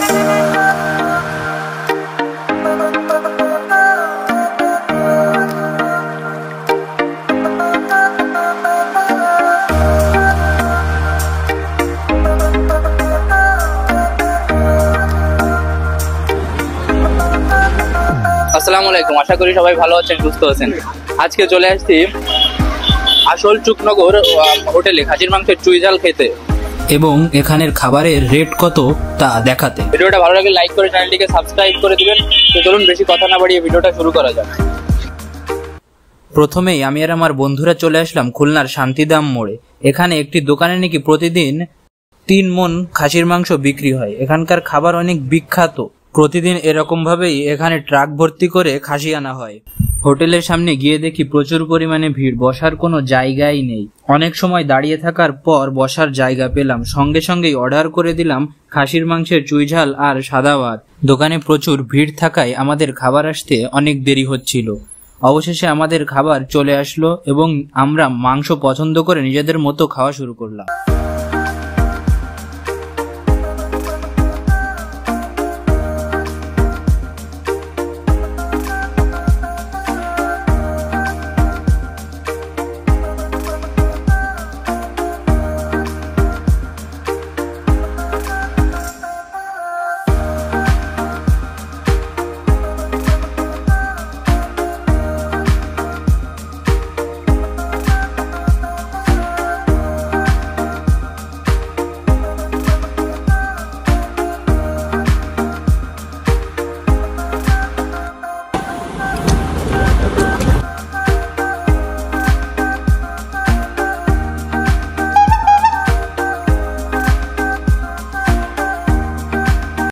আসসালামু আলাইকুম, আশা করি সবাই ভালো আছেন, সুস্থ আছেন। আজকে চলে আসছি আসল চুকনগর হোটেলে খাসির মাংসের চুই ঝাল খেতে এবং এখানের খাবারের রেট কত তা দেখাতে। ভিডিওটা ভালো লাগলে লাইক করে চ্যানেলটিকে সাবস্ক্রাইব করে দিবেন। তো চলুন বেশি কথা না বাড়িয়ে ভিডিওটা শুরু করা যাক। প্রথমেই আমি আর আমার বন্ধুরা চলে আসলাম খুলনার শান্তিদাম মোড়ে। এখানে একটি দোকানে নাকি প্রতিদিন 3 মণ খাসির মাংস বিক্রি হয়। এখানকার খাবার অনেক বিখ্যাত। প্রতিদিন এরকম ভাবেই এখানে ট্রাক ভর্তি করে খাসি আনা হয়। হোটেলের সামনে গিয়ে দেখি প্রচুর পরিমাণে ভিড়, বসার কোনো জায়গাই নেই। অনেক সময় দাঁড়িয়ে থাকার পর বসার জায়গা পেলাম, সঙ্গে সঙ্গেই অর্ডার করে দিলাম খাসির মাংসের চুই ঝাল আর সাদা ভাত। দোকানে প্রচুর ভিড় থাকায় আমাদের খাবার আসতে অনেক দেরি হচ্ছিল। অবশেষে আমাদের খাবার চলে আসলো এবং আমরা মাংস পছন্দ করে নিজেদের মতো খাওয়া শুরু করলাম।